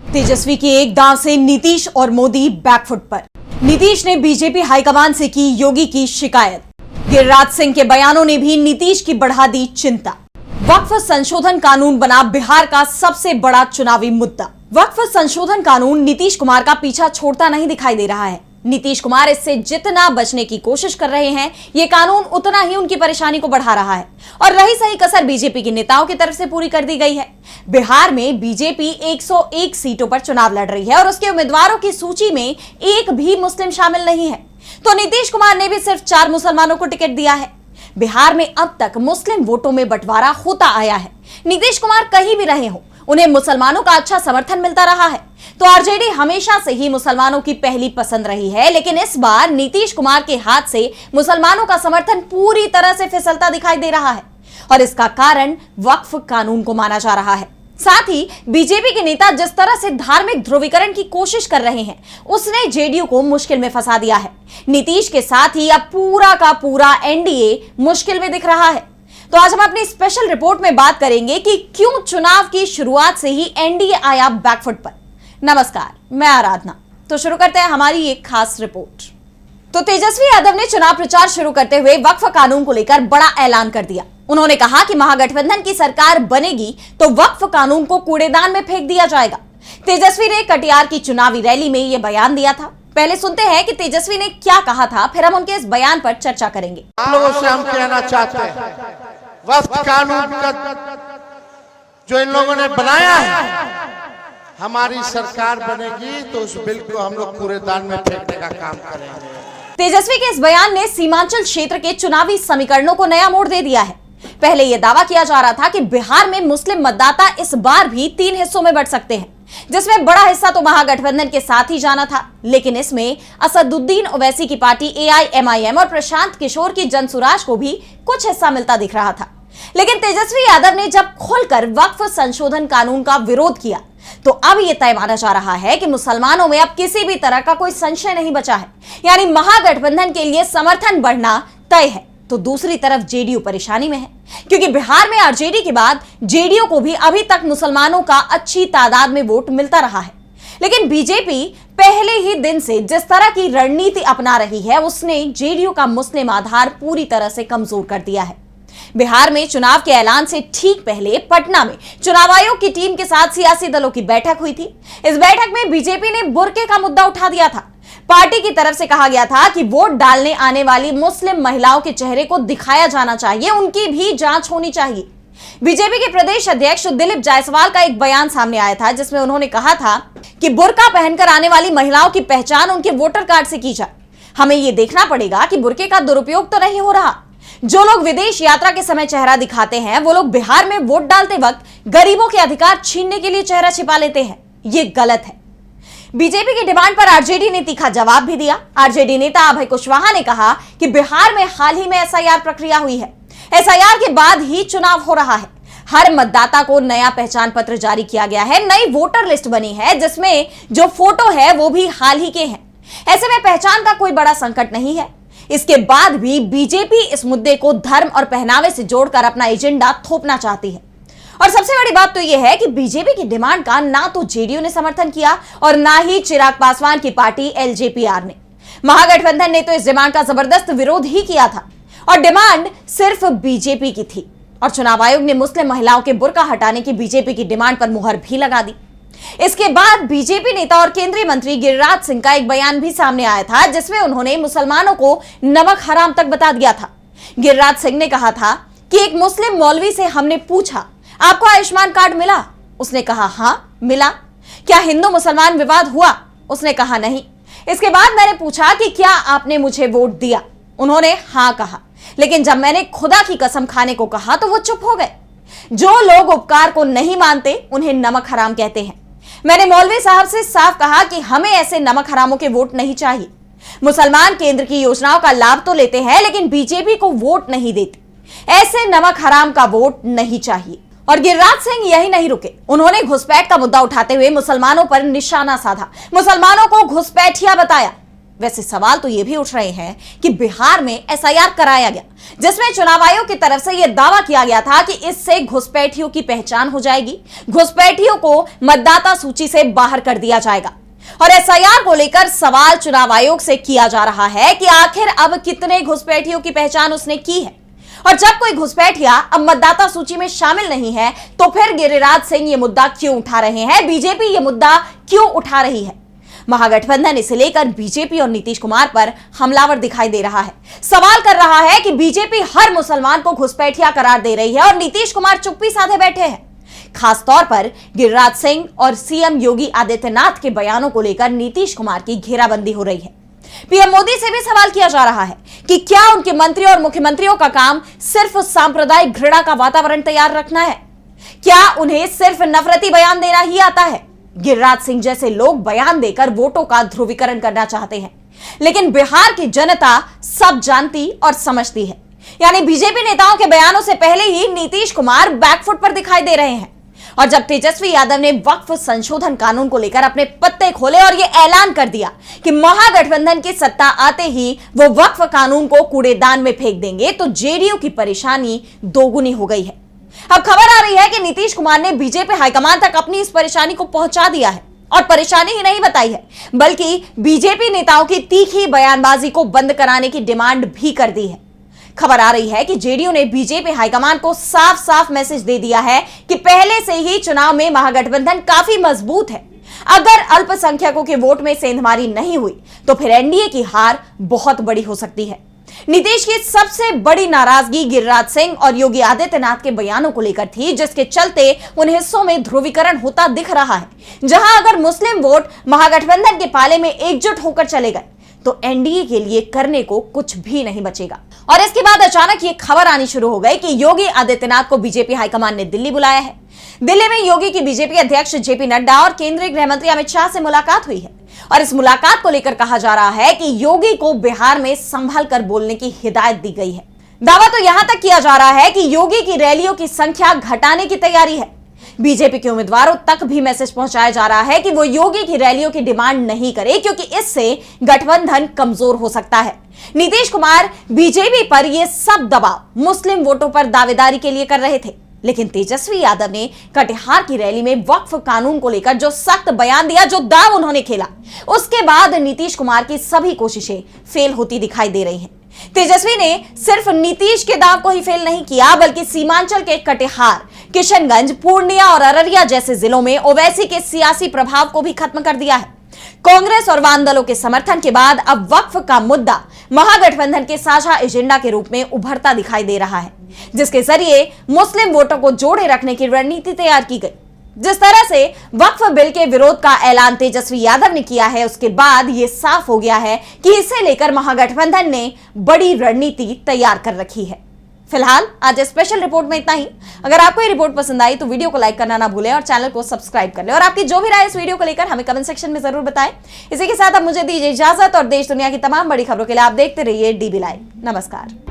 तेजस्वी की एक दांव से नीतीश और मोदी बैकफुट पर। नीतीश ने बीजेपी हाईकमान से की योगी की शिकायत। गिरिराज सिंह के बयानों ने भी नीतीश की बढ़ा दी चिंता। वक्फ संशोधन कानून बना बिहार का सबसे बड़ा चुनावी मुद्दा। वक्फ संशोधन कानून नीतीश कुमार का पीछा छोड़ता नहीं दिखाई दे रहा है। नीतीश कुमार इससे जितना बचने की कोशिश कर रहे हैं, ये कानून उतना ही उनकी परेशानी को बढ़ा रहा है। और रही सही कसर बीजेपी के नेताओं की तरफ से पूरी कर दी गई है। बिहार में बीजेपी 101 सीटों पर चुनाव लड़ रही है और उसके उम्मीदवारों की सूची में एक भी मुस्लिम शामिल नहीं है। तो नीतीश कुमार ने भी सिर्फ 4 मुसलमानों को टिकट दिया है। बिहार में अब तक मुस्लिम वोटों में बंटवारा होता आया है। नीतीश कुमार कहीं भी रहे हो, उन्हें मुसलमानों का अच्छा समर्थन मिलता रहा है। तो आरजेडी हमेशा से ही मुसलमानों की पहली पसंद रही है, लेकिन इस बार नीतीश कुमार के हाथ से मुसलमानों का समर्थन पूरी तरह से फिसलता दिखाई दे रहा है और इसका कारण वक्फ कानून को माना जा रहा है। साथ ही बीजेपी के नेता जिस तरह से धार्मिक ध्रुवीकरण की कोशिश कर रहे हैं, उसने जेडीयू को मुश्किल में फंसा दिया है। नीतीश के साथ ही अब पूरा का पूरा एनडीए मुश्किल में दिख रहा है। तो आज हम अपनी स्पेशल रिपोर्ट में बात करेंगे कि क्यों चुनाव की शुरुआत से ही एनडीए आया बैकफुट पर। नमस्कार, मैं आराधना। तो शुरू करते हैं हमारी एक खास रिपोर्ट। तो तेजस्वी यादव ने चुनाव प्रचार शुरू करते हुए वक्फ कानून को लेकर बड़ा ऐलान कर दिया। उन्होंने कहा कि महागठबंधन की सरकार बनेगी तो वक्फ कानून को कूड़ेदान में फेंक दिया जाएगा। तेजस्वी ने कटिहार की चुनावी रैली में यह बयान दिया था। पहले सुनते हैं कि तेजस्वी ने क्या कहा था, फिर हम उनके इस बयान पर चर्चा करेंगे। आप लोगों से हम कहना चाहते हैं, वक्फ कानून का जो इन लोगों ने बनाया है, हमारी सरकार बनेगी तो उस बिल को हम लोग कूड़ेदान में फेंकने का काम करेंगे। तेजस्वी के इस बयान ने सीमांचल क्षेत्र के चुनावी समीकरणों को नया मोड़ दे दिया है। पहले यह दावा किया जा रहा था कि बिहार में मुस्लिम मतदाता इस बार भी 3 हिस्सों में बंट सकते हैं, जिसमें बड़ा हिस्सा तो महागठबंधन के साथ ही जाना था, लेकिन इसमें असदुद्दीन ओवैसी की पार्टी AIMIM और प्रशांत किशोर की जनसुराज को भी कुछ हिस्सा मिलता दिख रहा था। लेकिन तेजस्वी यादव ने जब खुलकर वक्फ संशोधन कानून का विरोध किया तो अब यह तय माना जा रहा है कि मुसलमानों में अब किसी भी तरह का कोई संशय नहीं बचा है, यानी महागठबंधन के लिए समर्थन बढ़ना तय है। तो दूसरी तरफ जेडीयू परेशानी में है, क्योंकि बिहार में आरजेडी के बाद जेडीयू को भी अभी तक मुसलमानों का अच्छी तादाद में वोट मिलता रहा है। लेकिन बीजेपी पहले ही दिन से जिस तरह की रणनीति अपना रही है, उसने जेडीयू का मुस्लिम आधार पूरी तरह से कमजोर कर दिया है। बिहार में चुनाव के ऐलान से ठीक पहले पटना में चुनाव आयोग की टीम के साथ सियासी दलों की बैठक हुई थी। इस बैठक में बीजेपी ने बुर्के का मुद्दा उठा दिया था। पार्टी की तरफ से कहा गया था कि वोट डालने आने वाली मुस्लिम महिलाओं के चेहरे को दिखाया जाना चाहिए, उनकी भी जांच होनी चाहिए। बीजेपी के प्रदेश अध्यक्ष दिलीप जायसवाल का एक बयान सामने आया था, जिसमें उन्होंने कहा था कि बुर्का पहनकर आने वाली महिलाओं की पहचान उनके वोटर कार्ड से की जाए। हमें यह देखना पड़ेगा कि बुर्के का दुरुपयोग तो नहीं हो रहा। जो लोग विदेश यात्रा के समय चेहरा दिखाते हैं, वो लोग बिहार में वोट डालते वक्त गरीबों के अधिकार छीनने के लिए चेहरा छिपा लेते हैं। ये गलत है। बीजेपी की डिमांड पर आरजेडी ने तीखा जवाब भी दिया। आरजेडी नेता अभय कुशवाहा ने कहा कि बिहार में हाल ही में एसआईआर प्रक्रिया हुई है। एसआईआर के बाद ही चुनाव हो रहा है। हर मतदाता को नया पहचान पत्र जारी किया गया है। नई वोटर लिस्ट बनी है, जिसमें जो फोटो है वो भी हाल ही के हैं। ऐसे में पहचान का कोई बड़ा संकट नहीं है। इसके बाद भी बीजेपी इस मुद्दे को धर्म और पहनावे से जोड़कर अपना एजेंडा थोपना चाहती है। और सबसे बड़ी बात तो यह है कि बीजेपी की डिमांड का ना तो जेडीयू ने समर्थन किया और ना ही चिराग पासवान की पार्टी LJPR ने। महागठबंधन ने तो इस डिमांड का जबरदस्त विरोध ही किया था और डिमांड सिर्फ बीजेपी की थी। और चुनाव आयोग ने मुस्लिम महिलाओं के बुर्का हटाने की बीजेपी की डिमांड पर मुहर भी लगा दी। इसके बाद बीजेपी नेता और केंद्रीय मंत्री गिरिराज सिंह का एक बयान भी सामने आया था, जिसमें उन्होंने मुसलमानों को नमक हराम तक बता दिया था। गिरिराज सिंह ने कहा था कि एक मुस्लिम मौलवी से हमने पूछा, आपको आयुष्मान कार्ड मिला? उसने कहा हां मिला। क्या हिंदू मुसलमान विवाद हुआ? उसने कहा नहीं। इसके बाद मैंने पूछा कि क्या आपने मुझे वोट दिया? उन्होंने हां कहा। लेकिन जब मैंने खुदा की कसम खाने को कहा तो वो चुप हो गए। जो लोग उपकार को नहीं मानते उन्हें नमक हराम कहते हैं। मैंने मौलवी साहब से साफ कहा कि हमें ऐसे नमक हरामों के वोट नहीं चाहिए। मुसलमान केंद्र की योजनाओं का लाभ तो लेते हैं, लेकिन बीजेपी को वोट नहीं देते। ऐसे नमक हराम का वोट नहीं चाहिए। और गिरिराज सिंह यही नहीं रुके, उन्होंने घुसपैठ का मुद्दा उठाते हुए मुसलमानों पर निशाना साधा, मुसलमानों को घुसपैठिया बताया। वैसे सवाल तो ये भी उठ रहे हैं कि बिहार में एसआईआर कराया गया, जिसमें चुनाव आयोग की तरफ से यह दावा किया गया था कि इससे घुसपैठियों की पहचान हो जाएगी, घुसपैठियों को मतदाता सूची से बाहर कर दिया जाएगा। और एसआईआर को लेकर सवाल चुनाव आयोग से किया जा रहा है कि आखिर अब कितने घुसपैठियों की पहचान उसने की है, और जब कोई घुसपैठिया अब मतदाता सूची में शामिल नहीं है तो फिर गिरिराज सिंह ये मुद्दा क्यों उठा रहे हैं, बीजेपी ये मुद्दा क्यों उठा रही है। महागठबंधन इसे लेकर बीजेपी और नीतीश कुमार पर हमलावर दिखाई दे रहा है। सवाल कर रहा है कि बीजेपी हर मुसलमान को घुसपैठिया करार दे रही है और नीतीश कुमार चुप्पी साधे बैठे हैं। खास तौर पर गिरिराज सिंह और सीएम योगी आदित्यनाथ के बयानों को लेकर नीतीश कुमार की घेराबंदी हो रही है। पीएम मोदी से भी सवाल किया जा रहा है कि क्या उनके मंत्री और मुख्यमंत्रियों का काम सिर्फ सांप्रदायिक घृणा का वातावरण तैयार रखना है? क्या उन्हें सिर्फ नफरती बयान देना ही आता है? गिरिराज सिंह जैसे लोग बयान देकर वोटों का ध्रुवीकरण करना चाहते हैं, लेकिन बिहार की जनता सब जानती और समझती है। यानी बीजेपी नेताओं के बयानों से पहले ही नीतीश कुमार बैकफुट पर दिखाई दे रहे हैं। और जब तेजस्वी यादव ने वक्फ संशोधन कानून को लेकर अपने पत्ते खोले और यह ऐलान कर दिया कि महागठबंधन की सत्ता आते ही वो वक्फ कानून को कूड़ेदान में फेंक देंगे, तो जेडीयू की परेशानी दोगुनी हो गई है। अब खबर आ रही है कि नीतीश कुमार ने बीजेपी हाईकमान तक अपनी इस परेशानी को पहुंचा दिया है, और परेशानी ही नहीं बताई है बल्कि बीजेपी नेताओं की तीखी बयानबाजी को बंद कराने की डिमांड भी कर दी है। खबर आ रही है कि जेडीयू ने बीजेपी हाईकमान को साफ साफ मैसेज दे दिया है कि पहले से ही चुनाव में महागठबंधन काफी मजबूत है। अगर अल्पसंख्यकों के वोट में सेंधमारी नहीं हुई तो फिर एनडीए की हार बहुत बड़ी हो सकती है। नीतीश की सबसे बड़ी नाराजगी गिरिराज सिंह और योगी आदित्यनाथ के बयानों को लेकर थी, जिसके चलते उन हिस्सों में ध्रुवीकरण होता दिख रहा है जहां अगर मुस्लिम वोट महागठबंधन के पाले में एकजुट होकर चले गए तो एनडीए के लिए करने को कुछ भी नहीं बचेगा। और इसके बाद अचानक ये खबर आनी शुरू हो गई कि योगी आदित्यनाथ को बीजेपी हाईकमान ने दिल्ली बुलाया है। दिल्ली में योगी की बीजेपी अध्यक्ष जेपी नड्डा और केंद्रीय गृह मंत्री अमित शाह से मुलाकात हुई है, और इस मुलाकात को लेकर कहा जा रहा है कि योगी को बिहार में संभल कर बोलने की हिदायत दी गई है। दावा तो यहां तक किया जा रहा है कि योगी की रैलियों की संख्या घटाने की तैयारी है। बीजेपी के उम्मीदवारों तक भी मैसेज पहुंचाया जा रहा है कि वो योगी की रैलियों की डिमांड नहीं करे, क्योंकि इससे गठबंधन कमजोर हो सकता है। नीतीश कुमार बीजेपी पर यह सब दबाव मुस्लिम वोटों पर दावेदारी के लिए कर रहे थे, लेकिन तेजस्वी यादव ने कटिहार की रैली में वक्फ कानून को लेकर जो सख्त बयान दिया, जो दाव उन्होंने खेला, उसके बाद नीतीश कुमार की सभी कोशिशें फेल होती दिखाई दे रही हैं। तेजस्वी ने सिर्फ नीतीश के दाव को ही फेल नहीं किया, बल्कि सीमांचल के कटिहार, किशनगंज, पूर्णिया और अररिया जैसे जिलों में ओवैसी के सियासी प्रभाव को भी खत्म कर दिया है। कांग्रेस और वाम दलों के समर्थन के बाद अब वक्फ का मुद्दा महागठबंधन के साझा एजेंडा के रूप में उभरता दिखाई दे रहा है, जिसके जरिए मुस्लिम वोटों को जोड़े रखने की रणनीति तैयार की गई। जिस तरह से वक्फ बिल के विरोध का ऐलान तेजस्वी यादव ने किया है, उसके बाद यह साफ हो गया है कि इसे लेकर महागठबंधन ने बड़ी रणनीति तैयार कर रखी है। फिलहाल आज स्पेशल रिपोर्ट में इतना ही। अगर आपको ये रिपोर्ट पसंद आई तो वीडियो को लाइक करना ना भूलें और चैनल को सब्सक्राइब कर लें, और आपकी जो भी राय इस वीडियो को लेकर हमें कमेंट सेक्शन में जरूर बताएं। इसी के साथ अब मुझे दीजिए इजाजत, और देश दुनिया की तमाम बड़ी खबरों के लिए आप देखते रहिए डीबी लाइव। नमस्कार।